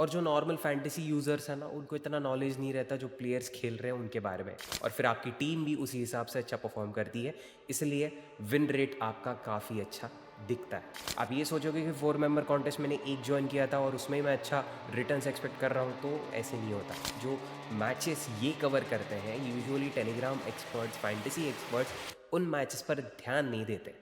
और जो normal fantasy users हैं ना, उनको इतना नॉलेज नहीं रहता जो प्लेयर्स खेल रहे हैं उनके बारे में, और फिर आपकी टीम भी उसी हिसाब से अच्छा परफॉर्म करती है, इसलिए विन रेट आपका काफ़ी अच्छा दिखता है। आप ये सोचोगे कि 4 मेंबर कॉन्टेस्ट मैंने एक ज्वाइन किया था और उसमें ही मैं अच्छा रिटर्न्स एक्सपेक्ट कर रहा हूँ, तो ऐसे नहीं होता। जो मैचेस ये कवर करते हैं, usually Telegram experts, fantasy experts उन मैचेस पर ध्यान नहीं देते।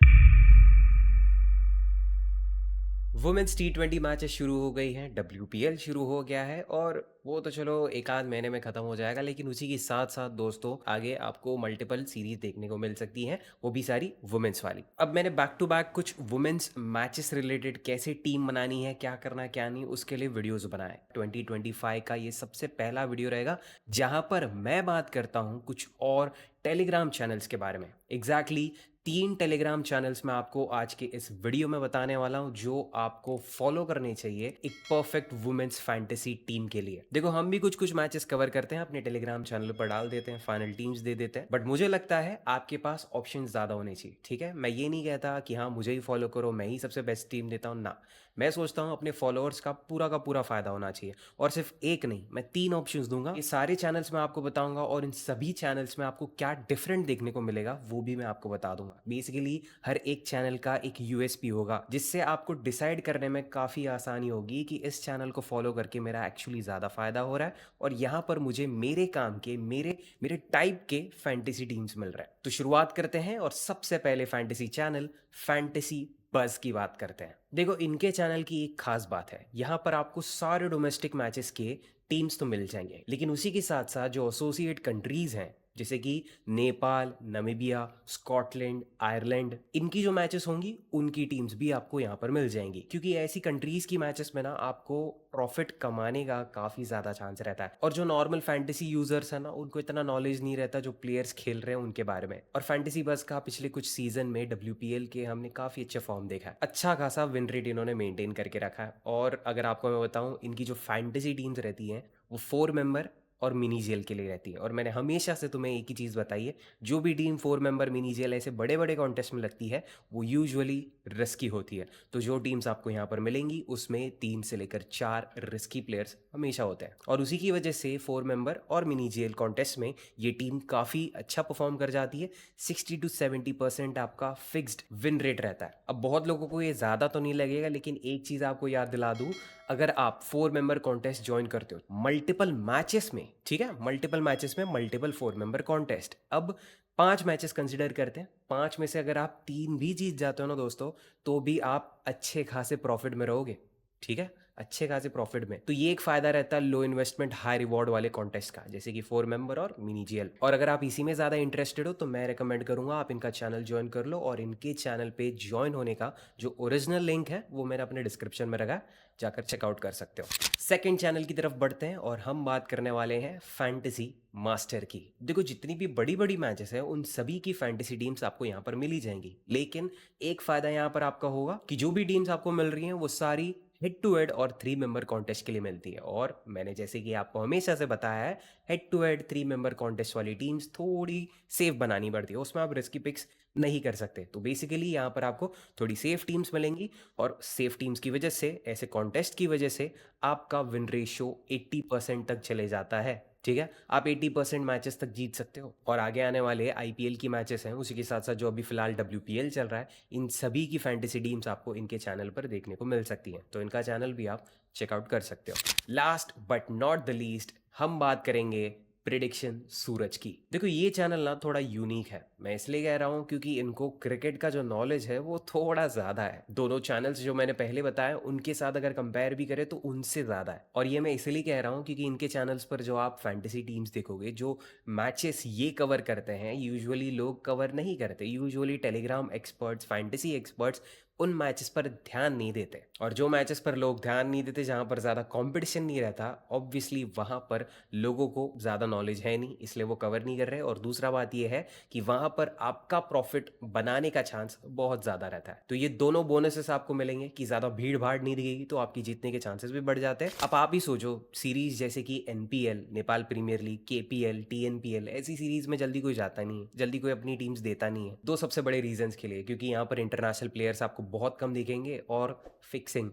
वुमेन्स T20 मैचेस शुरू हो गई हैं, WPL शुरू हो गया है, और वो तो चलो एक आध महीने में ख़त्म हो जाएगा, लेकिन उसी के साथ साथ दोस्तों आगे आपको मल्टीपल सीरीज देखने को मिल सकती हैं, वो भी सारी वुमेन्स वाली। अब मैंने बैक टू बैक कुछ वुमेन्स मैचेस रिलेटेड कैसे टीम बनानी है, क्या करना है क्या नहीं, उसके लिए वीडियोस बनाए। 2025 का ये सबसे पहला वीडियो रहेगा जहां पर मैं बात करता हूं कुछ और टेलीग्राम चैनल्स के बारे में। एग्जैक्टली 3 टेलीग्राम चैनल्स मैं आपको आज के इस वीडियो में बताने वाला हूं जो आपको फॉलो करने चाहिए एक परफेक्ट वुमेन्स फैंटेसी टीम के लिए। देखो, हम भी कुछ कुछ मैचेस कवर करते हैं, अपने टेलीग्राम चैनल पर डाल देते हैं, फाइनल टीम्स दे देते हैं, बट मुझे लगता है आपके पास ऑप्शन ज्यादा होने चाहिए। ठीक है, मैं ये नहीं कहता कि हाँ मुझे ही फॉलो करो, मैं ही सबसे बेस्ट टीम देता हूँ ना। मैं सोचता हूँ अपने फॉलोअर्स का पूरा फायदा होना चाहिए, और सिर्फ एक नहीं, मैं 3 ऑप्शंस दूंगा। ये सारे चैनल्स मैं आपको बताऊंगा, और इन सभी चैनल्स में आपको क्या डिफरेंट देखने को मिलेगा वो भी मैं आपको बता दूंगा। बेसिकली हर एक चैनल का एक यूएसपी होगा, जिससे आपको डिसाइड करने में काफ़ी आसानी होगी कि इस चैनल को फॉलो करके मेरा एक्चुअली ज़्यादा फायदा हो रहा है, और यहाँ पर मुझे मेरे काम के, मेरे मेरे टाइप के फैंटेसी टीम्स मिल रहे हैं। तो शुरुआत करते हैं, और सबसे पहले फैंटेसी चैनल फैंटेसी बज की बात करते हैं। देखो, इनके चैनल की एक खास बात है, यहाँ पर आपको सारे डोमेस्टिक मैचेस के टीम्स तो मिल जाएंगे, लेकिन उसी के साथ साथ जो एसोसिएट कंट्रीज हैं, जैसे कि नेपाल, नामीबिया, स्कॉटलैंड, आयरलैंड, इनकी जो मैचेस होंगी उनकी टीम्स भी आपको यहाँ पर मिल जाएंगी, क्योंकि ऐसी कंट्रीज की मैचेस में ना आपको प्रॉफिट कमाने का काफ़ी ज़्यादा चांस रहता है। और जो नॉर्मल फैंटेसी यूजर्स हैं ना, उनको इतना नॉलेज नहीं रहता जो प्लेयर्स खेल रहे हैं उनके बारे में। और फैंटेसी बस का पिछले कुछ सीजन में WPL के हमने काफ़ी अच्छा फॉर्म देखा है, अच्छा खासा विन रेट इन्होंने मेंटेन करके रखा है। और अगर आपको मैं बताऊं, इनकी जो फैंटेसी टीम्स रहती हैं वो 4 मेंबर और मिनी जेल के लिए रहती है। और मैंने हमेशा से तुम्हें एक ही चीज़ बताई है, जो भी टीम 4 मेंबर मिनी जेल ऐसे बड़े बड़े कॉन्टेस्ट में लगती है वो यूजुअली रिस्की होती है। तो जो टीम्स आपको यहाँ पर मिलेंगी उसमें 3 से लेकर 4 रिस्की प्लेयर्स हमेशा होते हैं, और उसी की वजह से 4 मेंबर और मिनी जेल कॉन्टेस्ट में ये टीम काफ़ी अच्छा परफॉर्म कर जाती है। 60 to 70% आपका फिक्स्ड विन रेट रहता है। अब बहुत लोगों को ये ज़्यादा तो नहीं लगेगा, लेकिन एक चीज़ आपको याद दिला दूँ, अगर आप 4 मेंबर कॉन्टेस्ट ज्वाइन करते हो मल्टीपल मैचेस में, ठीक है, मल्टीपल मैचेस में मल्टीपल 4 मेंबर कॉन्टेस्ट, अब 5 मैचेस कंसिडर करते हैं, 5 में से अगर आप 3 भी जीत जाते हो ना दोस्तों, तो भी आप अच्छे खासे प्रॉफिट में रहोगे। ठीक है, अच्छे खासे प्रॉफिट में। तो ये एक फायदा रहता है लो इन्वेस्टमेंट हाई रिवॉर्ड वाले कॉन्टेस्ट का, जैसे कि 4 मेंबर और मिनी जीएल। और अगर आप इसी में ज़्यादा इंटरेस्टेड हो तो मैं रेकमेंड करूंगा आप इनका चैनल ज्वाइन कर लो, और इनके चैनल पे ज्वाइन होने का जो ओरिजिनल लिंक है वो मैंने अपने डिस्क्रिप्शन में रखा है, जाकर चेकआउट कर सकते हो। सेकेंड चैनल की तरफ बढ़ते हैं, और हम बात करने वाले हैं फैंटेसी मास्टर की। देखो, जितनी भी बड़ी बड़ी मैचेस हैं उन सभी की फैंटेसी टीम्स आपको यहाँ पर मिल ही जाएंगी, लेकिन एक फायदा यहाँ पर आपका होगा कि जो भी टीम्स आपको मिल रही हैं वो सारी हेड टू हेड और 3 मेंबर कॉन्टेस्ट के लिए मिलती है। और मैंने जैसे कि आपको हमेशा से बताया है, head to head 3 member contest वाली टीम्स थोड़ी सेफ बनानी पड़ती है, उसमें आप रिस्की पिक्स नहीं कर सकते। तो बेसिकली यहाँ पर आपको थोड़ी सेफ टीम्स मिलेंगी, और सेफ टीम्स की वजह से, ऐसे कॉन्टेस्ट की वजह से आपका विन रेशियो 80% तक चले जाता है। ठीक है, आप 80% मैचेस तक जीत सकते हो। और आगे आने वाले IPL की मैचेस हैं, उसी के साथ साथ जो अभी फिलहाल WPL चल रहा है, इन सभी की फैंटेसी टीम्स आपको इनके चैनल पर देखने को मिल सकती हैं, तो इनका चैनल भी आप चेकआउट कर सकते हो। Last but not the least, हम बात करेंगे प्रिडिक्शन सूरज की। देखो, ये चैनल ना थोड़ा यूनिक है, मैं इसलिए कह रहा हूँ क्योंकि इनको क्रिकेट का जो नॉलेज है वो थोड़ा ज़्यादा है। दोनों चैनल्स जो मैंने पहले बताया उनके साथ अगर कंपेयर भी करें तो उनसे ज़्यादा है। और ये मैं इसलिए कह रहा हूँ क्योंकि इनके चैनल्स पर जो आप फैंटेसी टीम्स देखोगे, जो मैचेस ये कवर करते हैं, यूजुअली लोग कवर नहीं करते। Usually Telegram experts, fantasy experts उन मैचेस पर ध्यान नहीं देते, और जो मैचेस पर लोग ध्यान नहीं देते, जहाँ पर ज़्यादा कंपटीशन नहीं रहता, ऑब्वियसली वहाँ पर लोगों को ज़्यादा नॉलेज है नहीं, इसलिए वो कवर नहीं कर रहे। और दूसरा बात ये है कि वहाँ पर आपका प्रॉफिट बनाने का चांस बहुत ज़्यादा रहता है। तो ये दोनों बोनसेस आपको मिलेंगे कि ज़्यादा भीड़ भाड़ नहीं दिखेगी, तो आपकी जीतने के चांसेस भी बढ़ जाते हैं। अब आप ही सोचो, सीरीज जैसे कि NPL, Nepal premier league, KPL, TNPL, ऐसी सीरीज में जल्दी कोई जाता नहीं है, जल्दी कोई अपनी टीम्स देता नहीं है। दो सबसे बड़े रीजंस के लिए, क्योंकि यहाँ पर इंटरनेशनल प्लेयर्स आपको बहुत कम दिखेंगे, और फिक्सिंग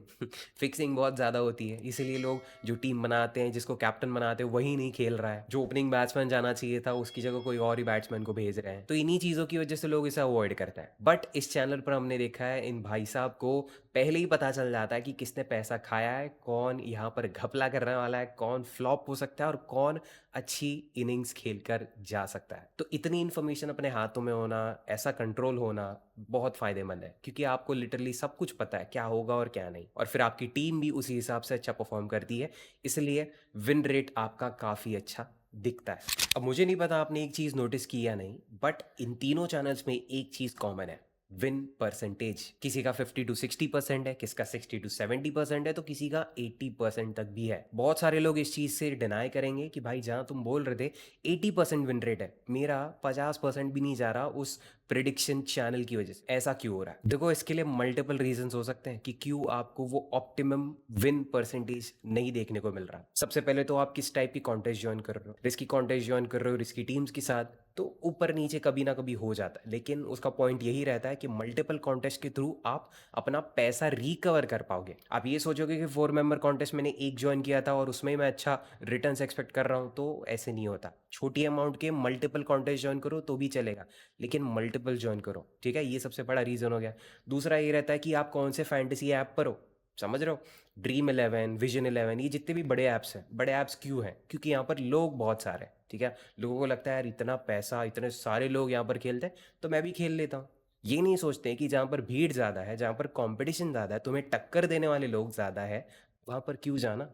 फिक्सिंग बहुत ज़्यादा होती है, इसीलिए लोग जो टीम बनाते हैं, जिसको कैप्टन बनाते हैं, वही नहीं खेल रहा है। जो ओपनिंग बैट्समैन जाना चाहिए था उसकी जगह कोई और ही बैट्समैन को भेज रहे हैं। तो इन्हीं चीज़ों की वजह से लोग इसे अवॉइड करते हैं। बट इस चैनल पर हमने देखा है इन भाई साहब को पहले ही पता चल जाता है कि किसने पैसा खाया है, कौन यहाँ पर घपला करने वाला है, कौन फ्लॉप हो सकता है और कौन अच्छी इनिंग्स खेलकर जा सकता है। तो इतनी इन्फॉर्मेशन अपने हाथों में होना, ऐसा कंट्रोल होना बहुत फायदेमंद है, क्योंकि आपको लिटरली सब कुछ पता है क्या होगा और क्या नहीं, और फिर आपकी टीम भी उसी हिसाब से अच्छा परफॉर्म करती है, इसलिए विन रेट आपका काफ़ी अच्छा दिखता है। अब मुझे नहीं पता आपने एक चीज़ नोटिस की या नहीं, बट इन तीनों चैनल्स में एक चीज़ कॉमन है, विन परसेंटेज। किसी का 50 to 60% है, किसका 60 to 70% है, तो किसी का 80% तक भी है। बहुत सारे लोग इस चीज़ से डिनाई करेंगे कि भाई जहाँ तुम बोल रहे थे 80% विन रेट है, मेरा 50% भी नहीं जा रहा उस प्रिडिक्शन चैनल की वजह से, ऐसा क्यों हो रहा है? देखो, इसके लिए मल्टीपल रीजंस हो सकते हैं कि क्यों आपको वो ऑप्टिमम विन परसेंटेज नहीं देखने को मिल रहा। सबसे पहले तो आप किस टाइप की कॉन्टेस्ट ज्वाइन कर रहे हो। रिस्की कॉन्टेस्ट ज्वाइन कर रहे हो रिस्की टीम्स के साथ, तो ऊपर नीचे कभी ना कभी हो जाता है, लेकिन उसका पॉइंट यही रहता है कि मल्टीपल कॉन्टेस्ट के थ्रू आप अपना पैसा रिकवर कर पाओगे। आप ये सोचोगे कि 4 मेंबर कॉन्टेस्ट मैंने एक ज्वाइन किया था और उसमें ही मैं अच्छा रिटर्न्स एक्सपेक्ट कर रहा हूँ, तो ऐसे नहीं होता। छोटी अमाउंट के मल्टीपल कॉन्टेस्ट ज्वाइन करो तो भी चलेगा, लेकिन मल्टीपल ज्वाइन करो, ठीक है। ये सबसे बड़ा रीज़न हो गया। दूसरा ये रहता है कि आप कौन से फैंटेसी ऐप पर हो, समझ रहे हो। ड्रीम 11, Vision 11, ये जितने भी बड़े ऐप्स हैं, बड़े ऐप्स क्यों हैं? क्योंकि यहाँ पर लोग बहुत सारे हैं, ठीक है। लोगों को लगता है यार इतना पैसा, इतने सारे लोग यहाँ पर खेलते हैं तो मैं भी खेल लेता हूँ। ये नहीं सोचते कि जहाँ पर भीड़ ज़्यादा है, जहाँ पर कंपटीशन ज़्यादा है, तुम्हें टक्कर देने वाले लोग ज़्यादा है, वहाँ पर क्यों जाना।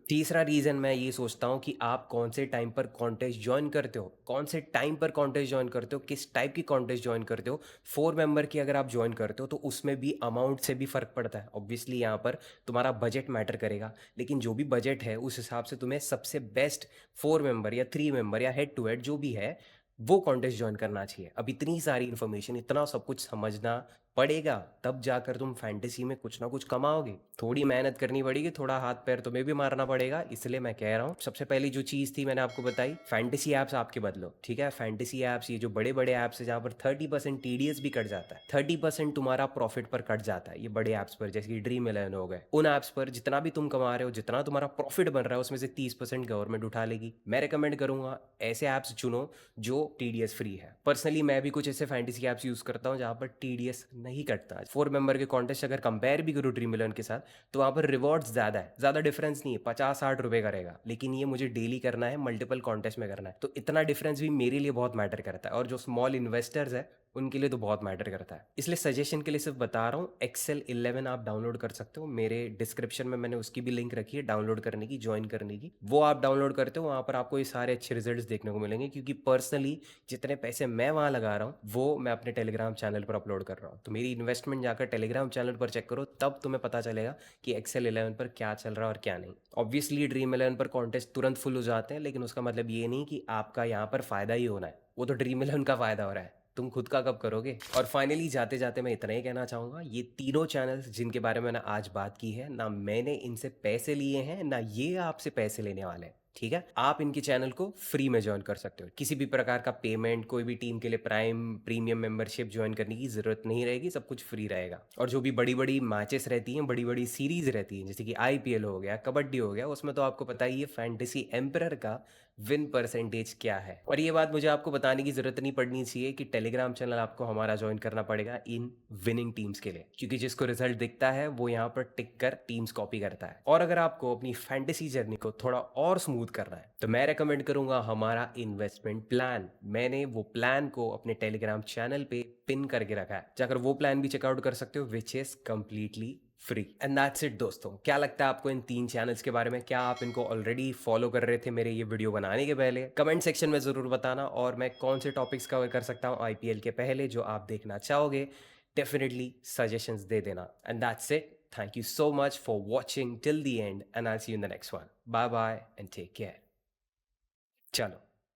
तीसरा रीज़न मैं ये सोचता हूँ कि आप कौन से टाइम पर कॉन्टेस्ट ज्वाइन करते हो, कौन से टाइम पर कॉन्टेस्ट ज्वाइन करते हो, किस टाइप की कॉन्टेस्ट ज्वाइन करते हो। 4 मेंबर की अगर आप ज्वाइन करते हो तो उसमें भी अमाउंट से भी फ़र्क पड़ता है। ऑब्वियसली यहाँ पर तुम्हारा बजट मैटर करेगा, लेकिन जो भी बजट है उस हिसाब से तुम्हें सबसे बेस्ट 4 मेंबर या 3 मेंबर या हेड टू हेड जो भी है वो कॉन्टेस्ट ज्वाइन करना चाहिए। अब इतनी सारी इन्फॉर्मेशन, इतना सब कुछ समझना पड़ेगा, तब जाकर तुम फैंटेसी में कुछ ना कुछ कमाओगे। थोड़ी मेहनत करनी पड़ेगी, थोड़ा हाथ पैर तुम्हें भी मारना पड़ेगा, इसलिए मैं कह रहा हूँ सबसे पहली जो चीज़ थी मैंने आपको बताई, फैंटेसी ऐप्स आपके बदलो, ठीक है। फैंटेसी ऐप्स, ये जो बड़े बड़े ऐप्स है जहाँ पर 30% TDS भी कट जाता है, 30% तुम्हारा प्रॉफिट पर कट जाता है, ये बड़े ऐप्स पर जैसे कि Dream 11 हो गए, उन ऐप्स पर जितना भी तुम कमा रहे हो, जितना तुम्हारा प्रॉफिट बन रहा है, उसमें से 30% गवर्नमेंट उठा लेगी। मैं रिकमेंड करूंगा ऐसे ऐप्स चुनो जो TDS फ्री है। पर्सनली मैं भी कुछ ऐसे फैंटेसी ऐप्स यूज़ करता हूँ जहाँ पर TDS नहीं कटता। 4 मेंबर के कॉन्टेस्ट अगर कंपेयर भी करूँ Dream 11 के साथ, तो वहाँ पर रिवॉर्ड्स ज़्यादा है, ज़्यादा डिफरेंस नहीं है, 50-60 रुपये का रहेगा, लेकिन ये मुझे डेली करना है, मल्टीपल कॉन्टेस्ट में करना है, तो इतना डिफरेंस भी मेरे लिए बहुत मैटर करता है, और जो स्मॉल इन्वेस्टर्स है उनके लिए तो बहुत मैटर करता है। इसलिए सजेशन के लिए सिर्फ बता रहा हूँ, XL11 आप डाउनलोड कर सकते हो, मेरे डिस्क्रिप्शन में मैंने उसकी भी लिंक रखी है डाउनलोड करने की, ज्वाइन करने की। वो आप डाउनलोड करते हो, वहाँ पर आपको ये सारे अच्छे रिजल्ट्स देखने को मिलेंगे, क्योंकि पर्सनली जितने पैसे मैं वहाँ लगा रहा हूँ वो मैं अपने टेलीग्राम चैनल पर अपलोड कर रहा हूँ। तो मेरी इन्वेस्टमेंट जाकर टेलीग्राम चैनल पर चेक करो, तब तुम्हें पता चलेगा कि XL11 पर क्या चल रहा है और क्या नहीं। ऑब्वियसली Dream 11 पर कॉन्टेस्ट तुरंत फुल हो जाते हैं, लेकिन उसका मतलब ये नहीं कि आपका यहाँ पर फ़ायदा ही होना है, वो तो Dream 11 का फ़ायदा हो रहा है, तुम खुद का कब करोगे। और फाइनली जाते जाते मैं इतना ही कहना चाहूँगा, ये तीनों चैनल्स जिनके बारे में मैंने आज बात की है, ना मैंने इनसे पैसे लिए हैं, ना ये आपसे पैसे लेने वाले हैं, ठीक है। आप इनके चैनल को फ्री में ज्वाइन कर सकते हो, किसी भी प्रकार का पेमेंट, कोई भी टीम के लिए प्राइम प्रीमियम मेंबरशिप ज्वाइन करने की ज़रूरत नहीं रहेगी, सब कुछ फ्री रहेगा। और जो भी बड़ी बड़ी मैचेस रहती हैं, बड़ी बड़ी सीरीज रहती हैं, जैसे कि IPL हो गया, कबड्डी हो गया, उसमें तो आपको पता ही है फैंटेसी एम्परर का विन परसेंटेज क्या है। और ये बात मुझे आपको बताने की ज़रूरत नहीं पड़नी चाहिए कि टेलीग्राम चैनल आपको हमारा ज्वाइन करना पड़ेगा इन विनिंग टीम्स के लिए, क्योंकि जिसको रिजल्ट दिखता है वो यहाँ पर टिक कर टीम्स कॉपी करता है। और अगर आपको अपनी फैंटेसी जर्नी को थोड़ा और स्मूथ करना है, तो मैं रेकमेंड करूंगा हमारा इन्वेस्टमेंट प्लान। मैंने वो प्लान को अपने टेलीग्राम चैनल पे पिन करके रखा है, जाकर वो प्लान भी चेकआउट कर सकते हो, which is completely free. And that's it दोस्तों। क्या लगता है आपको इन 3 चैनल्स के बारे में? क्या आप इनको ऑलरेडी फॉलो कर रहे थे मेरे ये वीडियो बनाने के पहले? कमेंट सेक्शन में ज़रूर बताना, और मैं कौन से टॉपिक्स कवर कर सकता हूँ IPL के पहले जो आप देखना चाहोगे, डेफिनेटली सजेशंस दे देना। And that's it. Thank you so much for watching till the end, and I see you in the next one. Bye bye and take care. चलो।